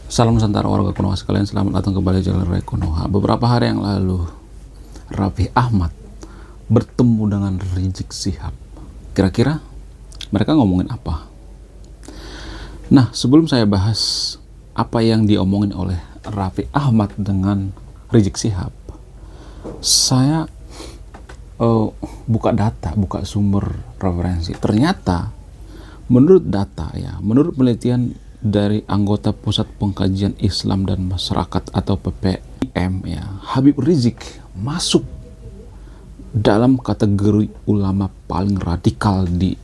Salam Nusantara warga Konoha sekalian, selamat datang kembali di Jalan Raya Konoha. Beberapa hari yang lalu, Raffi Ahmad bertemu dengan Rizik Syihab. Kira-kira mereka ngomongin apa? Nah, sebelum saya bahas apa yang diomongin oleh Raffi Ahmad dengan Rizik Syihab, saya buka data, buka sumber referensi. Ternyata menurut data menurut penelitian dari anggota Pusat Pengkajian Islam dan Masyarakat atau PPIM Habib Rizik masuk dalam kategori ulama paling radikal di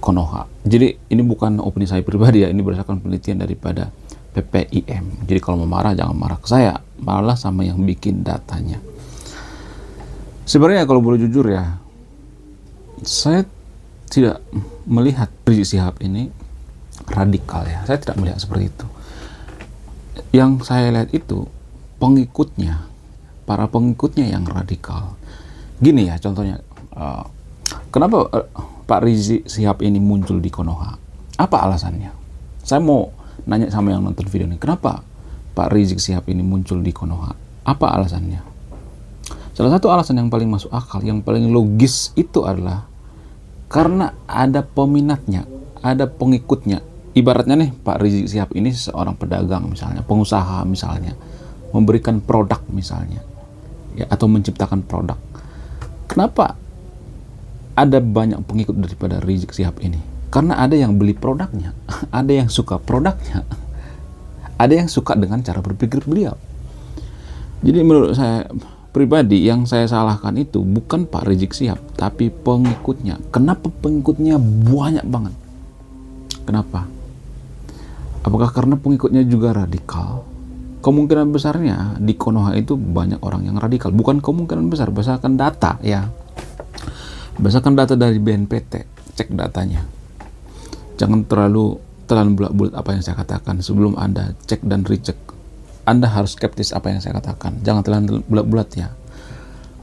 Konoha. Jadi ini bukan opini saya pribadi ini berdasarkan penelitian daripada PPIM. Jadi kalau mau marah jangan marah ke saya, marahlah sama yang bikin datanya. Sebenarnya kalau boleh jujur saya tidak melihat Rizik Syihab ini radikal saya tidak melihat seperti itu. Yang saya lihat itu pengikutnya, para pengikutnya yang radikal. Gini contohnya, kenapa Pak Rizik Syihab ini muncul di Konoha? Apa alasannya? Saya mau nanya sama yang nonton video ini, kenapa Pak Rizik Syihab ini muncul di Konoha? Apa alasannya? Salah satu alasan yang paling masuk akal, yang paling logis itu adalah karena ada peminatnya, ada pengikutnya. Ibaratnya nih, Pak Rizik Syihab ini seorang pedagang misalnya, pengusaha misalnya, memberikan produk misalnya, atau menciptakan produk. Kenapa ada banyak pengikut daripada Rizik Syihab ini? Karena ada yang beli produknya, ada yang suka produknya, ada yang suka dengan cara berpikir beliau. Jadi menurut saya pribadi, yang saya salahkan itu bukan Pak Rizik Syihab, tapi pengikutnya. Kenapa pengikutnya banyak banget? Kenapa? Apakah karena pengikutnya juga radikal? Kemungkinan besarnya di Konoha itu banyak orang yang radikal. Bukan kemungkinan besar, berdasarkan data berdasarkan data dari BNPT. Cek datanya. Jangan terlalu telan bulat-bulat apa yang saya katakan. Sebelum Anda cek dan recheck, Anda harus skeptis apa yang saya katakan. Jangan telan bulat-bulat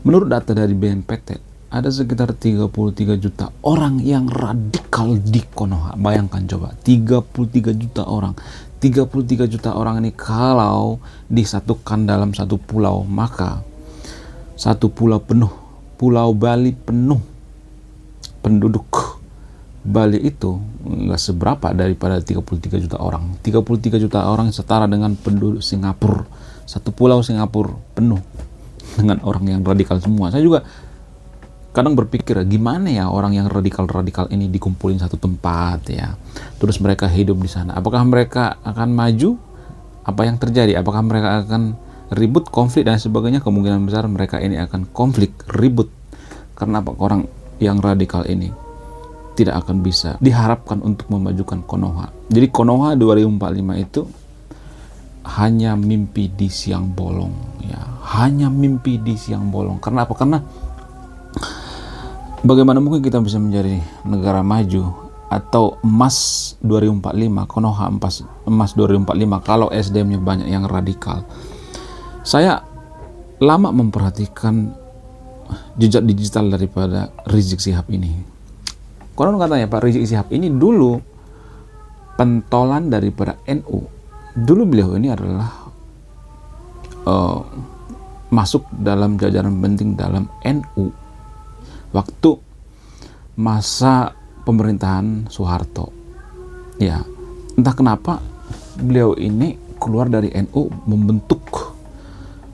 Menurut data dari BNPT, ada sekitar 33 juta orang yang radikal di Konoha. Bayangkan coba, 33 juta orang. 33 juta orang ini kalau disatukan dalam satu pulau, maka satu pulau penuh, Pulau Bali penuh penduduk. Bali itu nggak seberapa daripada 33 juta orang. 33 juta orang setara dengan penduduk Singapura. Satu pulau Singapura penuh dengan orang yang radikal semua. Saya juga kadang berpikir, gimana orang yang radikal-radikal ini dikumpulin satu tempat terus mereka hidup di sana. Apakah mereka akan maju? Apa yang terjadi? Apakah mereka akan ribut, konflik dan sebagainya? Kemungkinan besar mereka ini akan konflik, ribut. Karena orang yang radikal ini tidak akan bisa diharapkan untuk memajukan Konoha. Jadi Konoha 2045 itu hanya mimpi di siang bolong hanya mimpi di siang bolong. Karena apa? Karena bagaimana mungkin kita bisa menjadi negara maju atau emas 2045, Konoha emas 2045 kalau SDM-nya banyak yang radikal? Saya lama memperhatikan jejak digital daripada Rizik Syihab ini. Konon katanya Pak Rizik Syihab ini dulu pentolan daripada NU. Dulu beliau ini adalah masuk dalam jajaran penting dalam NU waktu masa pemerintahan Soeharto. Entah kenapa beliau ini keluar dari NU, membentuk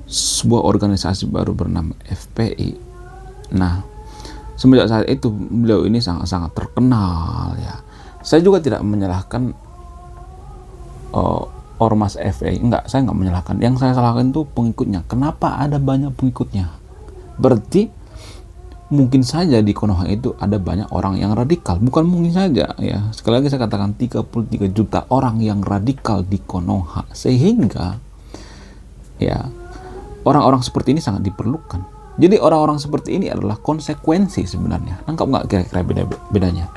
sebuah organisasi baru bernama FPI. Nah, semenjak saat itu beliau ini sangat-sangat terkenal Saya juga tidak menyalahkan ormas FPI. Saya nggak menyalahkan. Yang saya salahkan itu pengikutnya. Kenapa ada banyak pengikutnya? Berarti mungkin saja di Konoha itu ada banyak orang yang radikal. Bukan mungkin saja Sekali lagi saya katakan, 33 juta orang yang radikal di Konoha. Sehingga orang-orang seperti ini sangat diperlukan. Jadi orang-orang seperti ini adalah konsekuensi sebenarnya. Nangkap nggak kira-kira bedanya?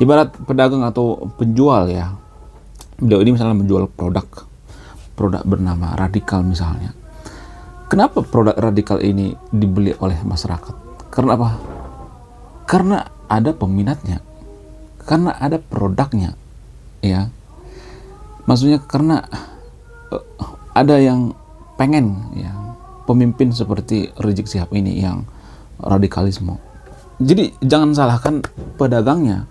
Ibarat pedagang atau penjual beliau ini misalnya menjual produk bernama radikal misalnya. Kenapa produk radikal ini dibeli oleh masyarakat? Karena apa? Karena ada peminatnya, karena ada produknya Maksudnya karena ada yang pengen ya pemimpin seperti Rizik Syihab ini yang radikalisme. Jadi jangan salahkan pedagangnya,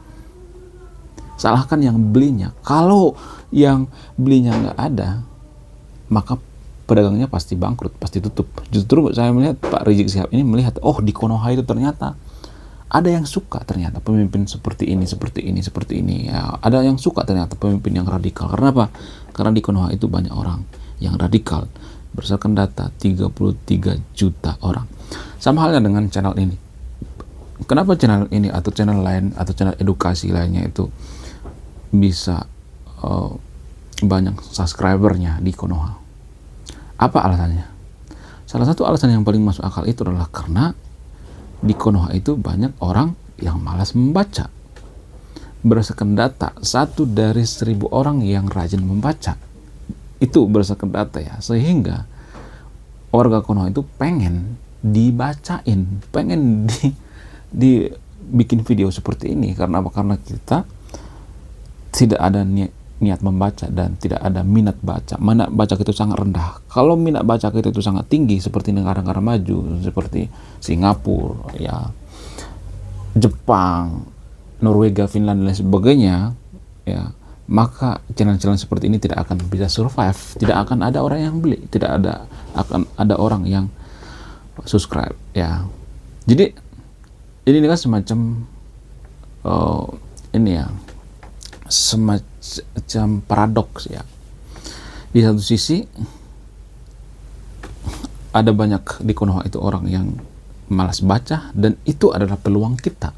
salahkan yang belinya. Kalau yang belinya nggak ada, maka pedagangnya pasti bangkrut, pasti tutup. Justru saya melihat Pak Rizik Syihab ini melihat, oh di Konoha itu ternyata ada yang suka ternyata pemimpin seperti ini ya. Ada yang suka ternyata pemimpin yang radikal. Karena apa? Karena di Konoha itu banyak orang yang radikal. Berdasarkan data 33 juta orang. Sama halnya dengan channel ini. Kenapa channel ini atau channel lain atau channel edukasi lainnya itu bisa banyak subscribernya di Konoha? Apa alasannya? Salah satu alasan yang paling masuk akal itu adalah karena di Konoha itu banyak orang yang malas membaca. Berdasarkan data, 1 dari 1.000 orang yang rajin membaca. Itu berdasarkan data ya. Sehingga warga Konoha itu pengen dibacain, pengen dibikin video seperti ini. Karena apa? Karena kita tidak ada niat membaca dan tidak ada minat baca. Minat baca kita sangat rendah. Kalau minat baca kita itu sangat tinggi seperti negara-negara maju seperti Singapura, ya, Jepang, Norwegia, Finlandia dan sebagainya, ya, maka channel-channel seperti ini tidak akan bisa survive. Tidak akan ada orang yang beli, tidak akan ada orang yang subscribe, ya. Jadi ini kan semacam ini ya, semacam paradoks ya. Di satu sisi ada banyak di Konoha itu orang yang malas baca dan itu adalah peluang kita.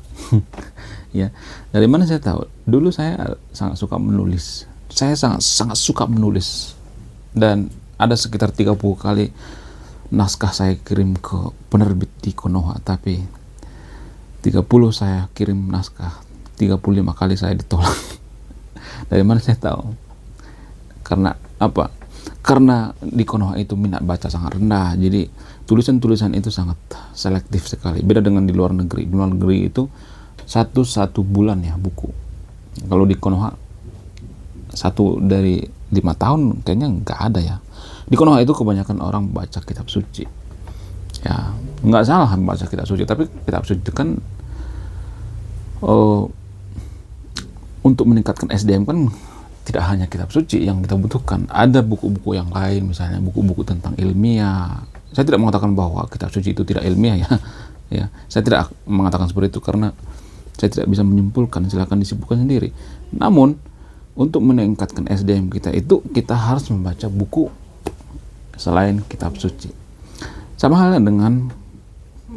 Ya, dari mana saya tahu? Dulu saya sangat suka menulis. Saya sangat suka menulis dan ada sekitar 30 kali naskah saya kirim ke penerbit di Konoha, tapi 30 saya kirim naskah, 35 kali saya ditolak. Dari mana saya tahu? Karena apa? Karena di Konoha itu minat baca sangat rendah. Jadi tulisan-tulisan itu sangat selektif sekali. Beda dengan di luar negeri. Di luar negeri itu satu bulan ya buku. Kalau di Konoha 1 dari 5 tahun kayaknya nggak ada ya. Di Konoha itu kebanyakan orang baca kitab suci. Ya, nggak salah baca kitab suci, tapi kitab suci itu kan untuk meningkatkan SDM kan tidak hanya kitab suci yang kita butuhkan. Ada buku-buku yang lain, misalnya buku-buku tentang ilmiah. Saya tidak mengatakan bahwa kitab suci itu tidak ilmiah ya. Ya, saya tidak mengatakan seperti itu karena saya tidak bisa menyimpulkan, silakan disibukkan sendiri. Namun untuk meningkatkan SDM kita itu kita harus membaca buku selain kitab suci. Sama halnya dengan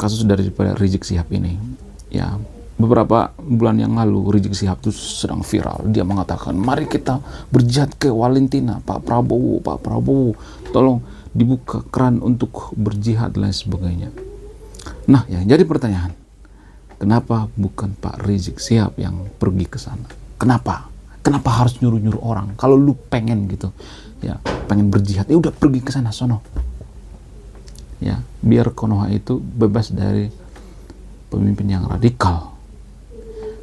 kasus dari Rizik Syihab ini. Ya, beberapa bulan yang lalu Rizik Syihab itu sedang viral. Dia mengatakan, mari kita berjihad ke Walentina, Pak Prabowo, tolong dibuka keran untuk berjihad dan lain sebagainya. Nah, ya, jadi pertanyaan, kenapa bukan Pak Rizik Syihab yang pergi ke sana? Kenapa harus nyuruh-nyuruh orang? Kalau lu pengen gitu, ya, pengen berjihad, ya udah pergi ke sana sono. Ya, biar Konoha itu bebas dari pemimpin yang radikal.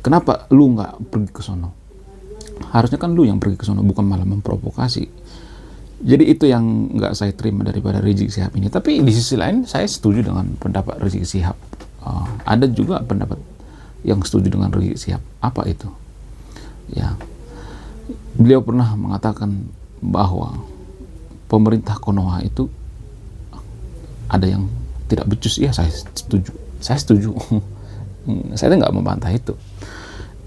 Kenapa lu nggak pergi ke sono? Harusnya kan lu yang pergi ke sono, bukan malah memprovokasi. Jadi itu yang nggak saya terima daripada Rizik Syihab ini. Tapi di sisi lain saya setuju dengan pendapat Rizik Syihab. Ada juga pendapat yang setuju dengan Rizik Syihab. Apa itu? Ya, beliau pernah mengatakan bahwa pemerintah Konoha itu ada yang tidak becus. Iya, saya setuju. Saya nggak membantah itu.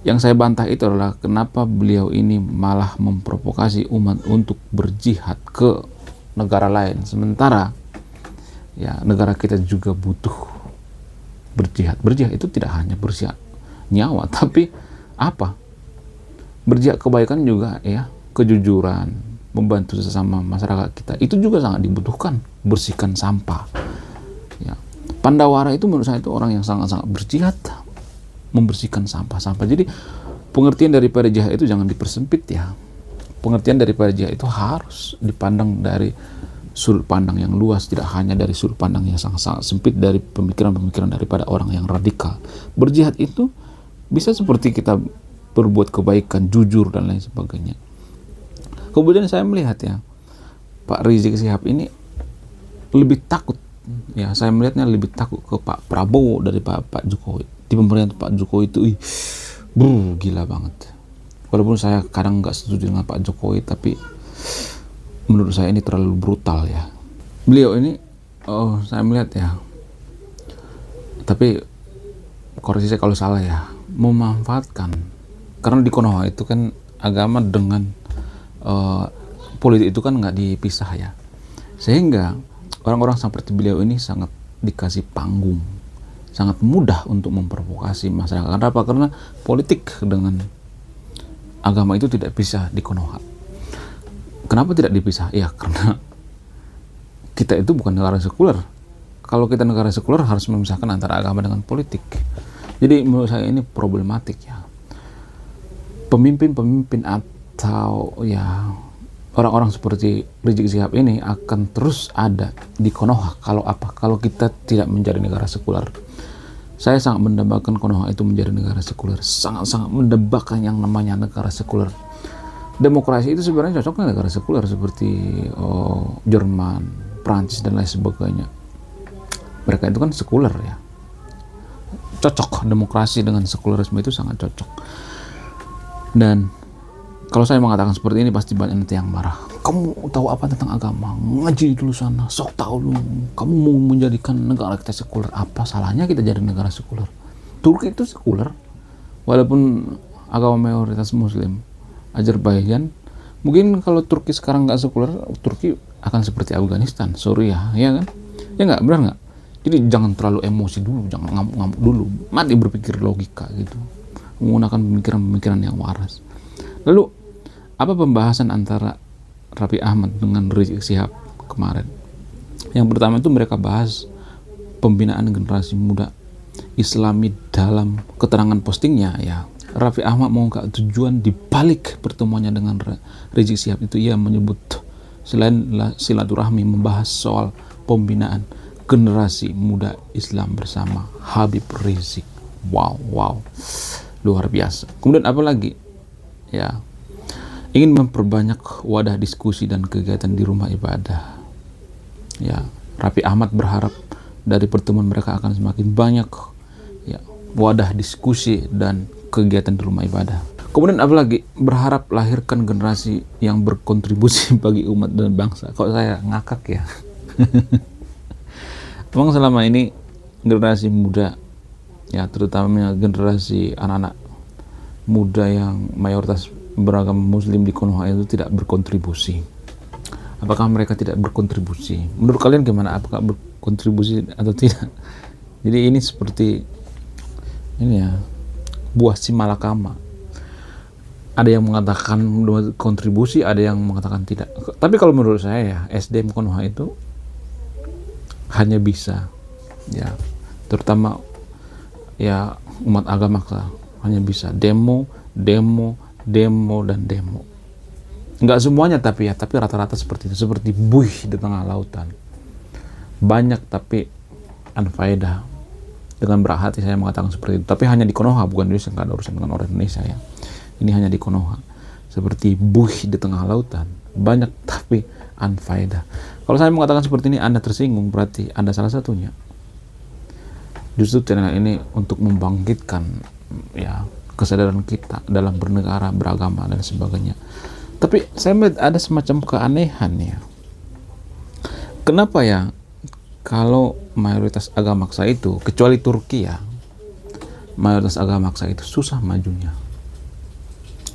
Yang saya bantah itu adalah kenapa beliau ini malah memprovokasi umat untuk berjihad ke negara lain. Sementara ya negara kita juga butuh berjihad. Berjihad itu tidak hanya berjihad nyawa, tapi apa? Berjihad kebaikan juga ya, kejujuran, membantu sesama masyarakat kita. Itu juga sangat dibutuhkan. Bersihkan sampah. Ya. Pandawara itu menurut saya itu orang yang sangat-sangat berjihad membersihkan sampah-sampah. Jadi pengertian daripada jihad itu jangan dipersempit ya. Pengertian daripada jihad itu harus dipandang dari sudut pandang yang luas, tidak hanya dari sudut pandang yang sangat-sangat sempit dari pemikiran-pemikiran daripada orang yang radikal. Berjihad itu bisa seperti kita berbuat kebaikan, jujur dan lain sebagainya. Kemudian saya melihat ya, Pak Rizik Syihab ini lebih takut, ya saya melihatnya lebih takut ke Pak Prabowo dari Pak Jokowi. Di pemerintahan Pak Jokowi itu gila banget. Walaupun saya kadang nggak setuju dengan Pak Jokowi, tapi menurut saya ini terlalu brutal ya. Beliau ini, saya melihat ya, tapi koreksi saya kalau salah ya, memanfaatkan, karena di Konoha itu kan agama dengan politik itu kan nggak dipisah ya, sehingga orang-orang seperti beliau ini sangat dikasih panggung, sangat mudah untuk memprovokasi masyarakat. Kenapa? Karena politik dengan agama itu tidak bisa di Konoha. Kenapa tidak dipisah? Ya karena kita itu bukan negara sekuler. Kalau kita negara sekuler harus memisahkan antara agama dengan politik. Jadi menurut saya ini problematik ya. Pemimpin-pemimpin atau ya orang-orang seperti Rizik Syihab ini akan terus ada di Konoha kalau kita tidak menjadi negara sekuler. Saya sangat mendambakan Konoha itu menjadi negara sekuler, sangat-sangat mendambakan yang namanya negara sekuler. Demokrasi itu sebenarnya cocoknya negara sekuler seperti Jerman, Prancis dan lain sebagainya. Mereka itu kan sekuler ya, cocok. Demokrasi dengan sekulerisme itu sangat cocok. Dan kalau saya mengatakan seperti ini pasti banyak nanti yang marah. Kamu tahu apa tentang agama? Ngaji dulu sana, sok tahu lu. Kamu mau menjadikan negara kita sekuler. Apa salahnya kita jadi negara sekuler? Turki itu sekuler, walaupun agama mayoritas Muslim. Azerbaijan, mungkin kalau Turki sekarang nggak sekuler, Turki akan seperti Afghanistan, Suriah, ya kan? Ya nggak, benar nggak? Jadi jangan terlalu emosi dulu, jangan ngamuk-ngamuk dulu. Mari berpikir logika gitu, menggunakan pemikiran-pemikiran yang waras. Lalu apa pembahasan antara Raffi Ahmad dengan Rizik Syihab kemarin? Yang pertama itu mereka bahas pembinaan generasi muda Islami. Dalam keterangan postingnya ya, Raffi Ahmad mengungkap tujuan dibalik pertemuannya dengan Rizik Syihab itu. Ia menyebut selain silaturahmi membahas soal pembinaan generasi muda Islam bersama Habib Rizik. Wow, luar biasa. Kemudian apa lagi? Ya, ingin memperbanyak wadah diskusi dan kegiatan di rumah ibadah. Ya, Raffi Ahmad berharap dari pertemuan mereka akan semakin banyak ya wadah diskusi dan kegiatan di rumah ibadah. Kemudian apalagi? Berharap lahirkan generasi yang berkontribusi bagi umat dan bangsa. Kok saya ngakak ya? Memang selama ini generasi muda ya, terutama generasi anak-anak muda yang mayoritas beragama Muslim di Konoha itu tidak berkontribusi. Apakah mereka tidak berkontribusi? Menurut kalian gimana? Apakah berkontribusi atau tidak? Jadi ini seperti ini ya, buah si malakama. Ada yang mengatakan kontribusi, ada yang mengatakan tidak. Tapi kalau menurut saya ya, SDM Konoha itu hanya bisa ya, terutama ya umat agama hanya bisa demo. Nggak semuanya tapi rata-rata seperti itu, seperti buih di tengah lautan. Banyak tapi unfaedah. Dengan berat hati saya mengatakan seperti itu, tapi hanya di Konoha, bukan Indonesia. Nggak ada urusan dengan orang Indonesia ya, ini hanya di Konoha. Seperti buih di tengah lautan, banyak tapi unfaedah. Kalau saya mengatakan seperti ini Anda tersinggung, berarti Anda salah satunya. Justru channel ini untuk membangkitkan ya kesadaran kita dalam bernegara, beragama dan sebagainya. Tapi saya melihat ada semacam keanehan ya. Kenapa ya kalau mayoritas agama maksa itu, kecuali Turki ya, mayoritas agama maksa itu susah majunya?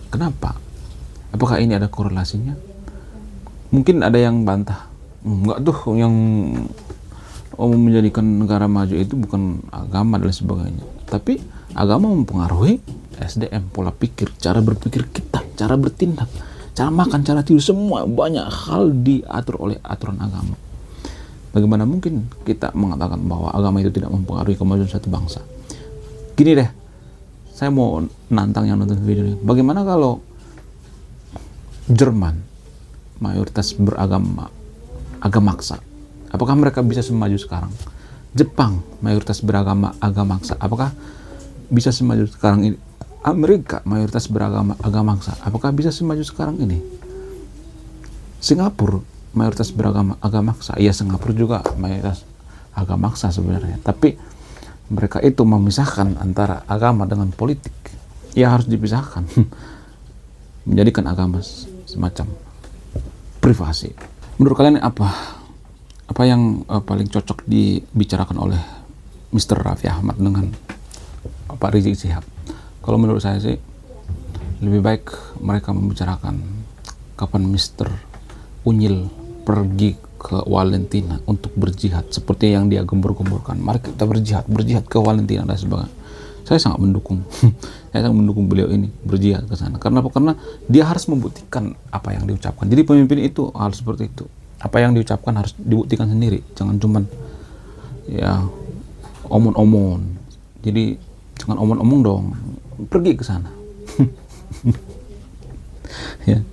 Kenapa? Apakah ini ada korelasinya? Mungkin ada yang bantah, enggak tuh, yang menjadikan negara maju itu bukan agama dan sebagainya, tapi agama mempengaruhi SDM, pola pikir, cara berpikir kita, cara bertindak, cara makan, cara tidur, semua banyak hal diatur oleh aturan agama. Bagaimana mungkin kita mengatakan bahwa agama itu tidak mempengaruhi kemajuan satu bangsa? Gini deh, saya mau nantang yang nonton video ini. Bagaimana kalau Jerman mayoritas beragama maksa? Apakah mereka bisa semaju sekarang? Jepang mayoritas beragama maksa. Apakah bisa semaju sekarang ini? Amerika mayoritas beragama maksa. Apakah bisa semaju sekarang ini? Singapura mayoritas beragama agama maksa. Iya, Singapura juga mayoritas agama maksa sebenarnya. Tapi mereka itu memisahkan antara agama dengan politik. Ya harus dipisahkan. Menjadikan agama semacam privasi. Menurut kalian apa yang paling cocok dibicarakan oleh Mr. Raffi Ahmad dengan Pak Rizik Syihab? Kalau menurut saya sih lebih baik mereka membicarakan kapan Mr. Unyil pergi ke Valentina untuk berjihad seperti yang dia gembor-gemborkan. Mari kita berjihad ke Valentina dan sebagainya. Saya sangat mendukung. Saya sangat mendukung beliau ini berjihad ke sana. Karena apa? Karena dia harus membuktikan apa yang diucapkan. Jadi pemimpin itu harus seperti itu. Apa yang diucapkan harus dibuktikan sendiri. Jangan cuman ya omong-omong. Jadi jangan omong-omong dong. Pergi ke sana. Ya.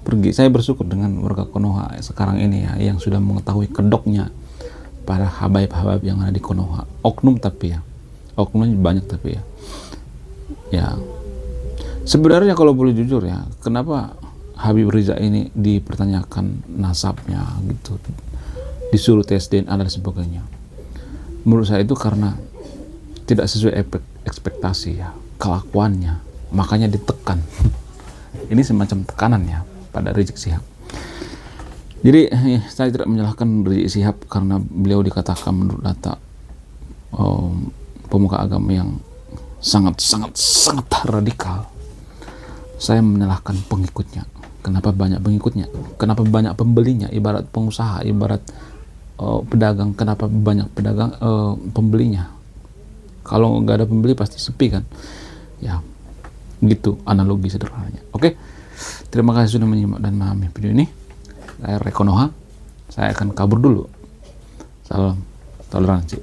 Pergi. Saya bersyukur dengan warga Konoha sekarang ini ya, yang sudah mengetahui kedoknya para habaib-habaib yang ada di Konoha. Oknum tapi ya, oknumnya banyak tapi ya sebenarnya kalau boleh jujur ya, kenapa Habib Riza ini dipertanyakan nasabnya gitu, disuruh tes DNA dan sebagainya? Menurut saya itu karena tidak sesuai ekspektasi ya, kelakuannya, makanya ditekan. Ini semacam tekanan ya pada Rizik Syihab. Jadi saya tidak menyalahkan Rizik Syihab karena beliau dikatakan menurut data pemuka agama yang sangat radikal. Saya menyalahkan pengikutnya. Kenapa banyak pengikutnya? Kenapa banyak pembelinya? Ibarat pengusaha, ibarat pedagang. Kenapa banyak pedagang pembelinya? Kalau nggak ada pembeli pasti sepi kan? Ya, gitu analogi sederhananya. Oke, terima kasih sudah menyimak dan memahami video ini. Saya Rekonoha. Saya akan kabur dulu. Salam toleransi.